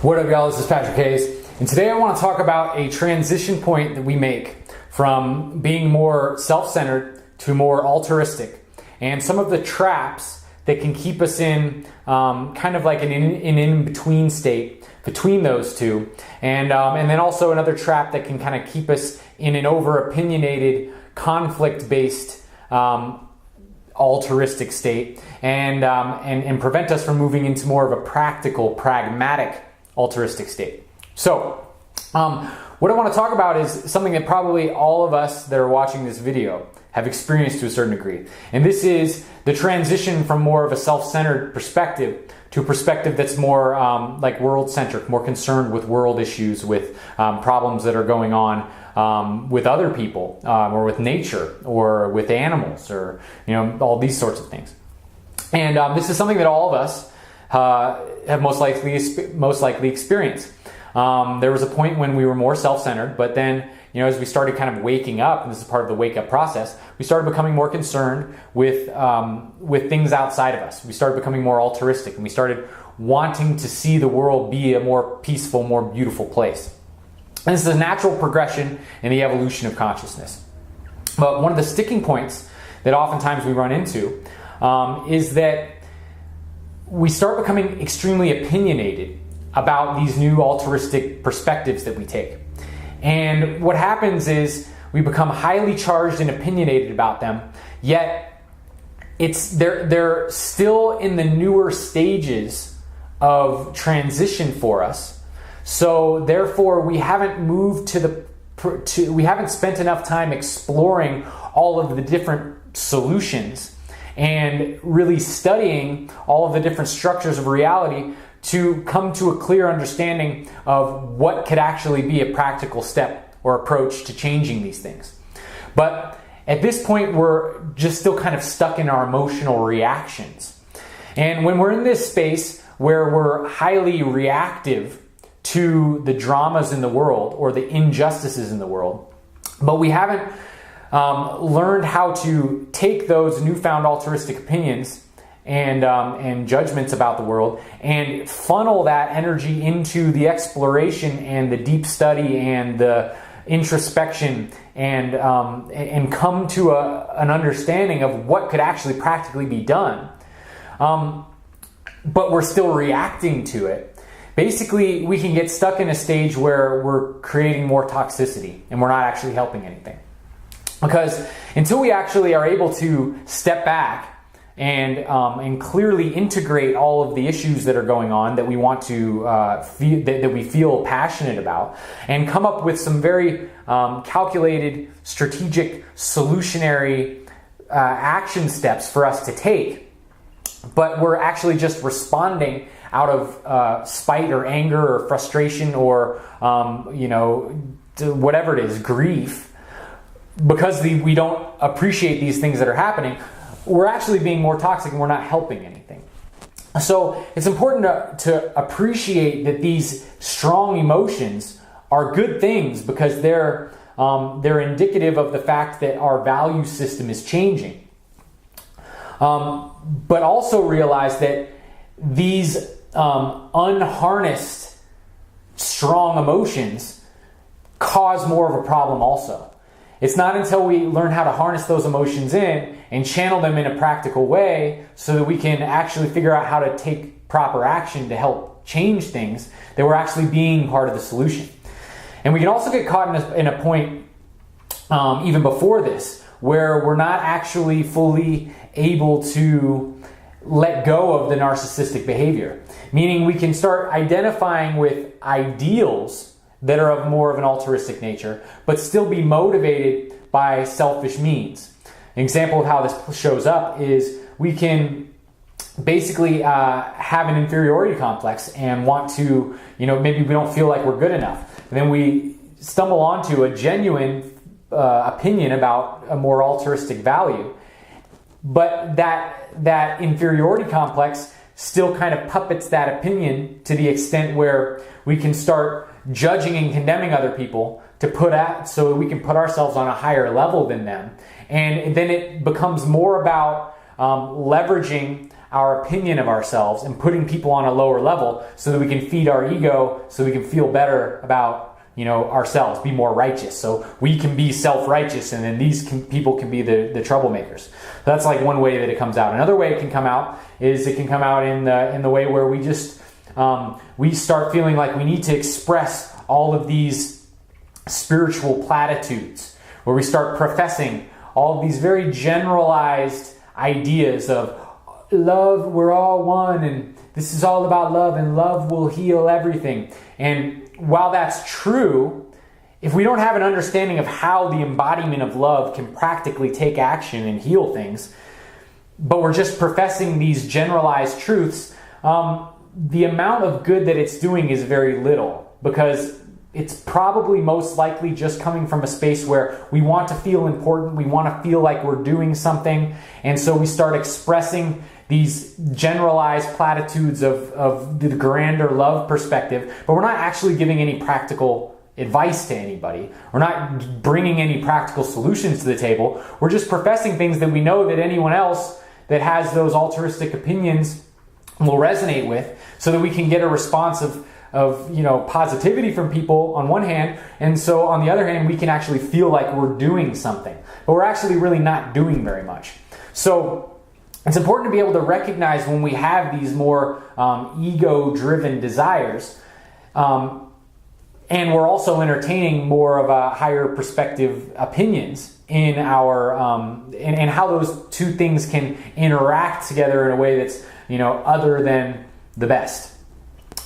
What up, y'all? This is Patrick Hayes, and today I want to talk about a transition point that we make from being more self-centered to more altruistic, and some of the traps that can keep us in kind of like an in-between state between those two, and then also another trap that can kind of keep us in an over-opinionated, conflict-based altruistic state, and prevent us from moving into more of a practical, pragmatic altruistic state. So, what I want to talk about is something that probably all of us that are watching this video have experienced to a certain degree. And this is the transition from more of a self-centered perspective to a perspective that's more like world-centric, more concerned with world issues, with problems that are going on with other people, or with nature, or with animals, or all these sorts of things. And this is something that all of us have most likely experienced. There was a point when we were more self-centered, but then as we started kind of waking up, and this is part of the wake-up process, we started becoming more concerned with things outside of us. We started becoming more altruistic, and we started wanting to see the world be a more peaceful, more beautiful place. And this is a natural progression in the evolution of consciousness. But one of the sticking points that oftentimes we run into is that we start becoming extremely opinionated about these new altruistic perspectives that we take. And what happens is we become highly charged and opinionated about them, yet they're still in the newer stages of transition for us. So therefore we haven't moved we haven't spent enough time exploring all of the different solutions and really studying all of the different structures of reality to come to a clear understanding of what could actually be a practical step or approach to changing these things. But at this point, we're just still kind of stuck in our emotional reactions. And when we're in this space where we're highly reactive to the dramas in the world or the injustices in the world, but we haven't learned how to take those newfound altruistic opinions and judgments about the world and funnel that energy into the exploration and the deep study and the introspection and come to an understanding of what could actually practically be done, but we're still reacting to it. Basically, we can get stuck in a stage where we're creating more toxicity and we're not actually helping anything. Because until we actually are able to step back and clearly integrate all of the issues that are going on that we want to that we feel passionate about, and come up with some very calculated, strategic, solutionary action steps for us to take, but we're actually just responding out of spite or anger or frustration or whatever it is, grief, because we don't appreciate these things that are happening, we're actually being more toxic and we're not helping anything. So it's important to appreciate that these strong emotions are good things because they're indicative of the fact that our value system is changing. But also realize that these unharnessed strong emotions cause more of a problem also. It's not until we learn how to harness those emotions in and channel them in a practical way so that we can actually figure out how to take proper action to help change things that we're actually being part of the solution. And we can also get caught in a point even before this where we're not actually fully able to let go of the narcissistic behavior. Meaning we can start identifying with ideals that are of more of an altruistic nature, but still be motivated by selfish means. An example of how this shows up is we can basically have an inferiority complex and want to, maybe we don't feel like we're good enough. And then we stumble onto a genuine opinion about a more altruistic value. But that inferiority complex still kind of puppets that opinion to the extent where we can start judging and condemning other people so we can put ourselves on a higher level than them. And then it becomes more about leveraging our opinion of ourselves and putting people on a lower level so that we can feed our ego, so we can feel better about ourselves, be more righteous. So we can be self-righteous, and then people can be the troublemakers. So that's like one way that it comes out. Another way it can come out is it can come out in the way where we just we start feeling like we need to express all of these spiritual platitudes, where we start professing all of these very generalized ideas of love, we're all one, and this is all about love, and love will heal everything. And while that's true, if we don't have an understanding of how the embodiment of love can practically take action and heal things, but we're just professing these generalized truths, the amount of good that it's doing is very little, because it's probably most likely just coming from a space where we want to feel important, we want to feel like we're doing something, and so we start expressing these generalized platitudes of the grander love perspective, but we're not actually giving any practical advice to anybody. We're not bringing any practical solutions to the table. We're just professing things that we know that anyone else that has those altruistic opinions will resonate with, so that we can get a response of positivity from people on one hand, and so on the other hand we can actually feel like we're doing something, but we're actually really not doing very much. So it's important to be able to recognize when we have these more ego-driven desires, and we're also entertaining more of a higher perspective opinions in our and how those two things can interact together in a way that's other than the best.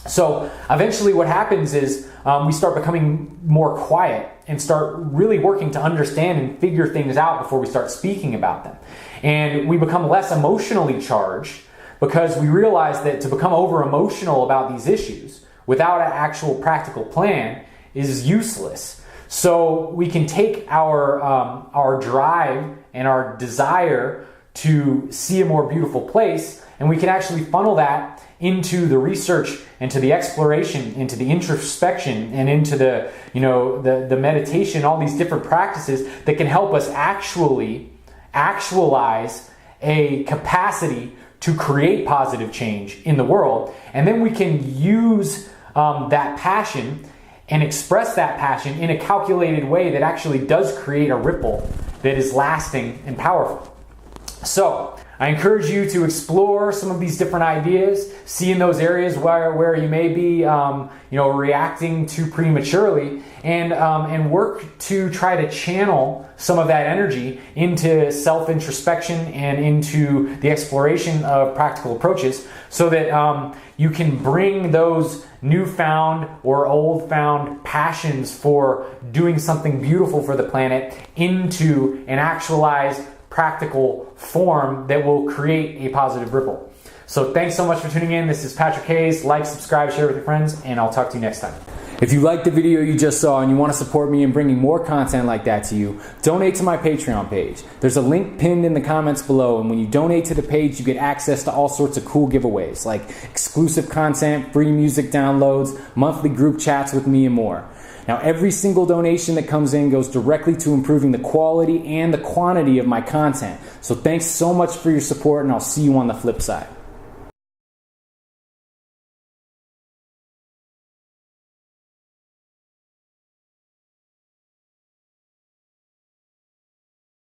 So eventually what happens is we start becoming more quiet and start really working to understand and figure things out before we start speaking about them. And we become less emotionally charged because we realize that to become over-emotional about these issues without an actual practical plan is useless. So we can take our drive and our desire to see a more beautiful place, and we can actually funnel that into the research, into the exploration, into the introspection, and into the meditation, all these different practices that can help us actually actualize a capacity to create positive change in the world. And then we can use that passion and express that passion in a calculated way that actually does create a ripple that is lasting and powerful. So I encourage you to explore some of these different ideas, see in those areas where you may be reacting too prematurely, and work to try to channel some of that energy into self-introspection and into the exploration of practical approaches, so that you can bring those newfound or old-found passions for doing something beautiful for the planet into an actualized practical form that will create a positive ripple. So thanks so much for tuning in. This is Patrick Hayes. Like, subscribe, share with your friends, and I'll talk to you next time. If you liked the video you just saw and you want to support me in bringing more content like that to you, donate to my Patreon page. There's a link pinned in the comments below, and when you donate to the page, you get access to all sorts of cool giveaways like exclusive content, free music downloads, monthly group chats with me, and more. Now, every single donation that comes in goes directly to improving the quality and the quantity of my content. So thanks so much for your support, and I'll see you on the flip side.